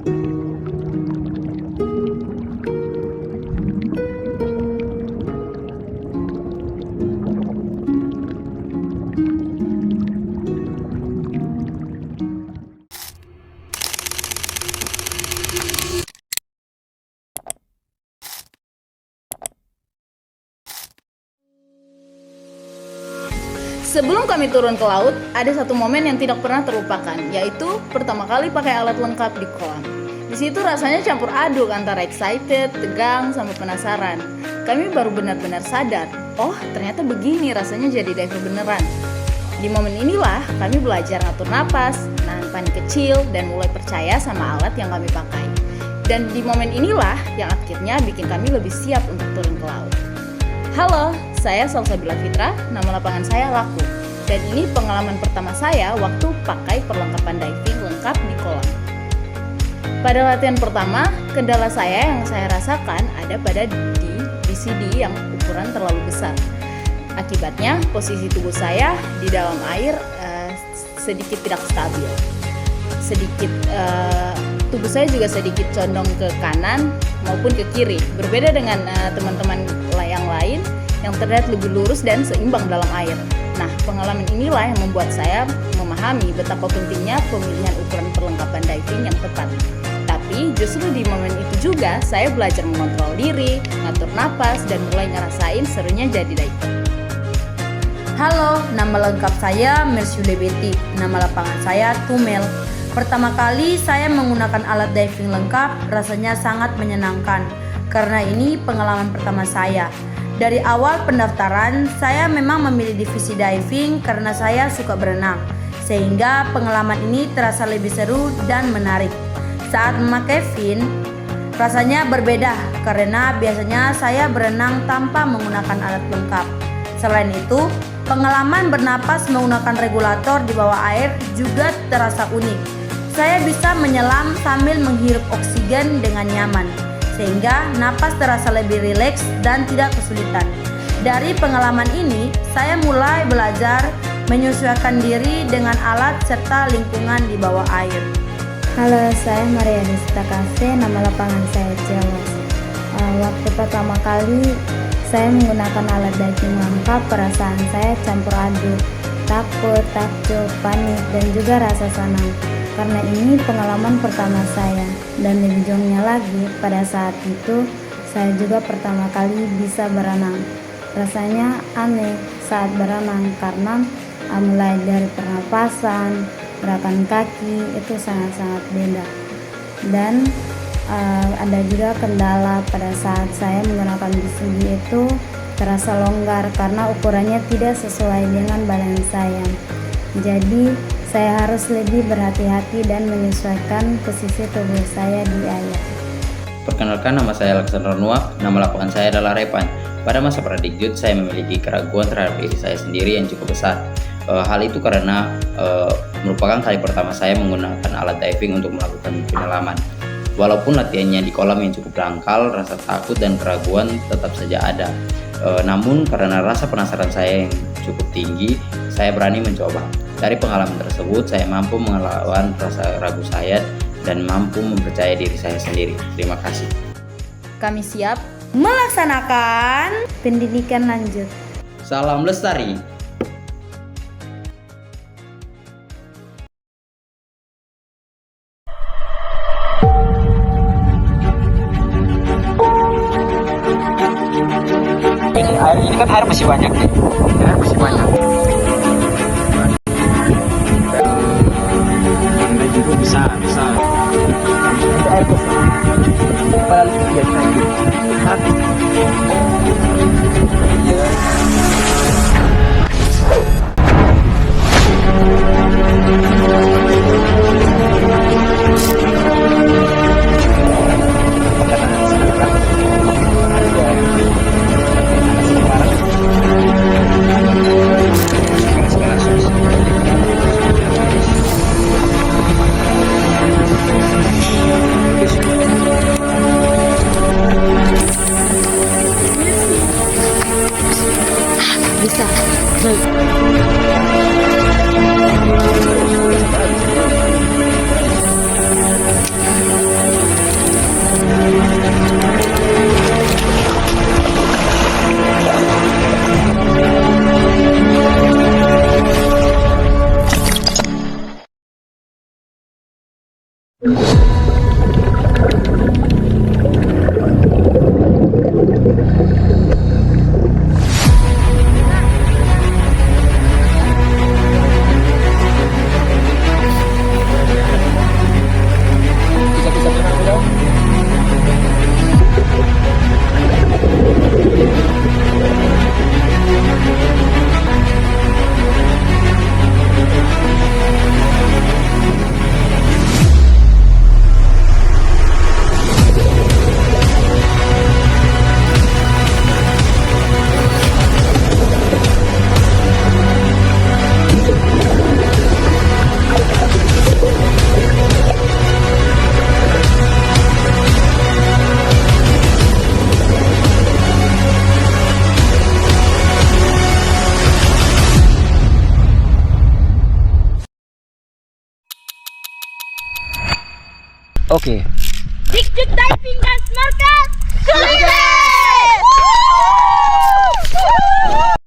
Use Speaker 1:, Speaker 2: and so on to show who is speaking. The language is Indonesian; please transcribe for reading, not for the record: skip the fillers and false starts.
Speaker 1: Sebelum kami turun ke laut, ada satu momen yang tidak pernah terlupakan, yaitu pertama kali pakai alat lengkap di kolam. Di situ rasanya campur aduk antara excited, tegang, sama penasaran. Kami baru benar-benar sadar, oh ternyata begini rasanya jadi diver beneran. Di momen inilah kami belajar ngatur napas, nahan panik kecil, dan mulai percaya sama alat yang kami pakai. Dan di momen inilah yang akhirnya bikin kami lebih siap untuk turun ke laut. Halo, saya Salsabila Fitra, nama lapangan saya Laku. Dan ini pengalaman pertama saya waktu pakai perlengkapan diving lengkap di kolam. Pada latihan pertama, kendala saya yang saya rasakan ada pada di BCD yang ukuran terlalu besar. Akibatnya, posisi tubuh saya di dalam air sedikit tidak stabil. Tubuh saya juga sedikit condong ke kanan maupun ke kiri. Berbeda dengan teman-teman yang lain yang terlihat lebih lurus dan seimbang dalam air. Nah, pengalaman inilah yang membuat saya memahami betapa pentingnya pemilihan ukuran perlengkapan diving yang tepat. Tapi justru di momen itu juga saya belajar mengontrol diri, ngatur napas, dan mulai ngerasain serunya jadi diver.
Speaker 2: Halo, nama lengkap saya Mersyule Betty, nama lapangan saya Tumel. Pertama kali saya menggunakan alat diving lengkap, rasanya sangat menyenangkan karena ini pengalaman pertama saya. Dari awal pendaftaran, saya memang memilih divisi diving karena saya suka berenang, sehingga pengalaman ini terasa lebih seru dan menarik. Saat memakai fin, rasanya berbeda karena biasanya saya berenang tanpa menggunakan alat lengkap. Selain itu, pengalaman bernapas menggunakan regulator di bawah air juga terasa unik. Saya bisa menyelam sambil menghirup oksigen dengan nyaman, sehingga napas terasa lebih rileks dan tidak kesulitan. Dari pengalaman ini, saya mulai belajar menyesuaikan diri dengan alat serta lingkungan di bawah air.
Speaker 3: Halo, saya Maria Desta Kase, nama lapangan saya Ciawas. Waktu pertama kali saya menggunakan alat diving lengkap, perasaan saya campur aduk, takut, takjub, panik, dan juga rasa senang. Karena ini pengalaman pertama saya, dan lebih jongnya lagi, pada saat itu saya juga pertama kali bisa berenang. Rasanya aneh saat berenang karena mulai dari pernapasan, gerakan kaki itu sangat-sangat beda. Dan ada juga kendala pada saat saya menggunakan BCD itu terasa longgar karena ukurannya tidak sesuai dengan badan saya. Jadi saya harus lebih berhati-hati dan menyesuaikan posisi tubuh saya di air.
Speaker 4: Perkenalkan, nama saya Alexander Nuak, nama lapangan saya adalah Repan. Pada masa pradigjud, saya memiliki keraguan terhadap diri saya sendiri yang cukup besar. Hal itu karena merupakan kali pertama saya menggunakan alat diving untuk melakukan penyelaman. Walaupun latihannya di kolam yang cukup dangkal, rasa takut dan keraguan tetap saja ada. Namun karena rasa penasaran saya yang cukup tinggi, saya berani mencoba. Dari pengalaman tersebut, saya mampu melawan rasa ragu saya dan mampu mempercayai diri saya sendiri. Terima kasih.
Speaker 1: Kami siap
Speaker 2: Melaksanakan
Speaker 3: Pendidikan lanjut.
Speaker 4: Salam lestari.
Speaker 5: Ini kan air masih banyak nih. Air masih banyak. Dan juga bisa. Air paling biasa gitu. Oke.
Speaker 2: Dikjut diving dan snorkel. Kuliner!